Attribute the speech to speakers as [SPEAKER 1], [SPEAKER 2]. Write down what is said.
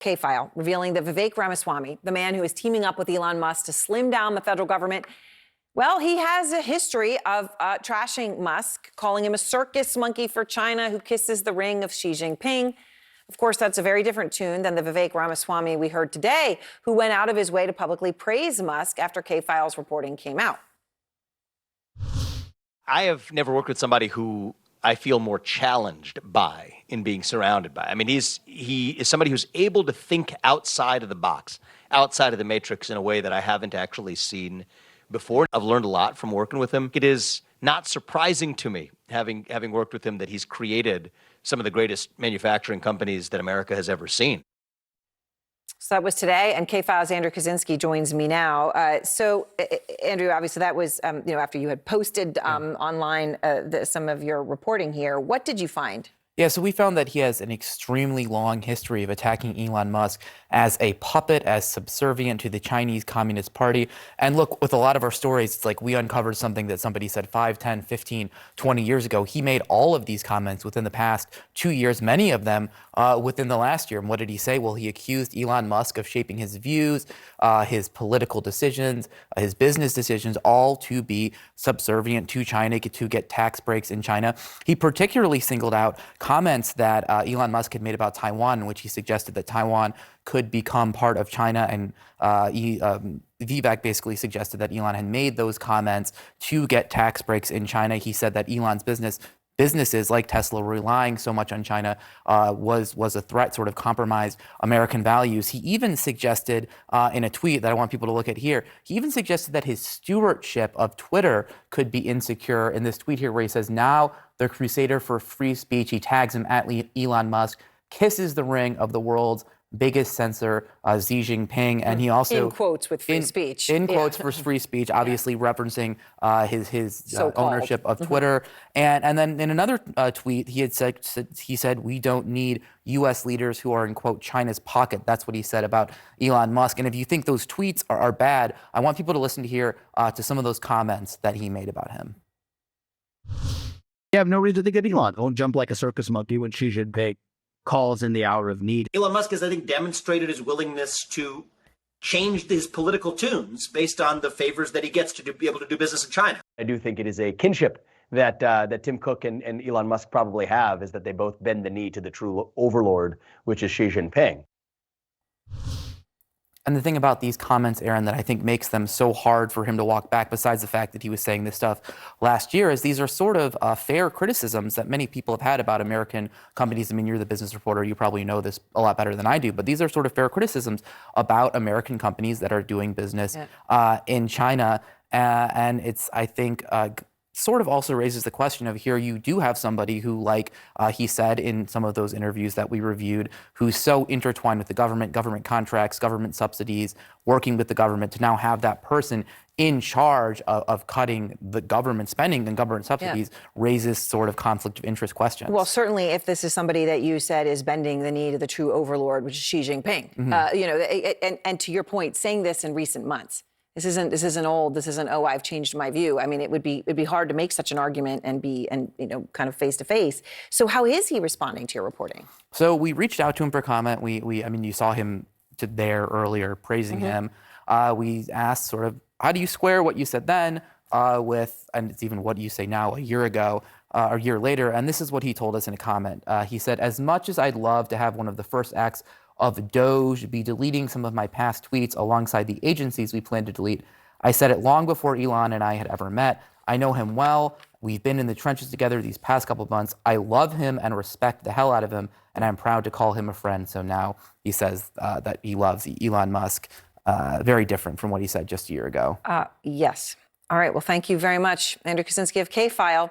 [SPEAKER 1] K-File, revealing that Vivek Ramaswamy, the man who is teaming up with Elon Musk to slim down the federal government, well, he has a history of trashing Musk, calling him a circus monkey for China who kisses the ring of Xi Jinping. Of course, that's a very different tune than the Vivek Ramaswamy we heard today, who went out of his way to publicly praise Musk after K-File's reporting came out.
[SPEAKER 2] I have never worked with somebody who I feel more challenged by in being surrounded by. I mean, he is somebody who's able to think outside of the box, outside of the matrix in a way that I haven't actually seen before. I've learned a lot from working with him. It is not surprising to me, having worked with him, that he's created some of the greatest manufacturing companies that America has ever seen.
[SPEAKER 1] So that was today, and K-File's Andrew Kaczynski joins me now. Andrew, obviously that was, after you had posted online some of your reporting here. What did you find?
[SPEAKER 3] Yeah, so we found that he has an extremely long history of attacking Elon Musk as a puppet, as subservient to the Chinese Communist Party. And look, with a lot of our stories, it's like we uncovered something that somebody said 5, 10, 15, 20 years ago. He made all of these comments within the past 2 years, many of them within the last year. And what did he say? Well, he accused Elon Musk of shaping his views, his political decisions, his business decisions, all to be subservient to China, to get tax breaks in China. He particularly singled out comments that Elon Musk had made about Taiwan, in which he suggested that Taiwan could become part of China. And Vivek basically suggested that Elon had made those comments to get tax breaks in China. He said that Elon's businesses like Tesla relying so much on China was a threat, sort of compromised American values. He even suggested in a tweet that I want people to look at here, he even suggested that his stewardship of Twitter could be insecure in this tweet here where he says, now the crusader for free speech, he tags him at Elon Musk, kisses the ring of the world's biggest censor, Xi Jinping, and he also
[SPEAKER 1] in quotes with free speech.
[SPEAKER 3] In quotes for free speech, obviously referencing his ownership of Twitter. And then in another tweet, he said we don't need U.S. leaders who are in quote China's pocket. That's what he said about Elon Musk. And if you think those tweets are bad, I want people to listen to here to some of those comments that he made about him.
[SPEAKER 4] You have no reason to think that Elon won't jump like a circus monkey when Xi Jinping calls in the hour of need.
[SPEAKER 2] Elon Musk has, I think, demonstrated his willingness to change his political tunes based on the favors that he gets to be able to do business in China.
[SPEAKER 5] I do think it is a kinship that Tim Cook and Elon Musk probably have, is that they both bend the knee to the true overlord, which is Xi Jinping.
[SPEAKER 3] And the thing about these comments, Aaron, that I think makes them so hard for him to walk back, besides the fact that he was saying this stuff last year, is these are sort of fair criticisms that many people have had about American companies. I mean, you're the business reporter. You probably know this a lot better than I do. But these are sort of fair criticisms about American companies that are doing business in China. And it's, I think, sort of also raises the question of here you do have somebody who, like he said in some of those interviews that we reviewed, who's so intertwined with the government contracts, government subsidies, working with the government, to now have that person in charge of cutting the government spending and government subsidies raises sort of conflict of interest questions.
[SPEAKER 1] Well, certainly if this is somebody that you said is bending the knee to the true overlord, which is Xi Jinping, and to your point, saying this in recent months. This isn't, oh, I've changed my view. I mean, it'd be hard to make such an argument and kind of face to face. So how is he responding to your reporting?
[SPEAKER 3] So we reached out to him for comment. I mean, you saw him there earlier praising him. We asked sort of, how do you square what you said then with, and it's even what you say now a year ago, or a year later. And this is what he told us in a comment. He said, as much as I'd love to have one of the first acts of Doge be deleting some of my past tweets alongside the agencies we plan to delete, I said it long before Elon and I had ever met. I know him well. We've been in the trenches together these past couple of months. I love him and respect the hell out of him, and I'm proud to call him a friend. So now he says that he loves Elon Musk. Very different from what he said just a year ago.
[SPEAKER 1] Yes. All right. Well, thank you very much, Andrew Kaczynski of K-File.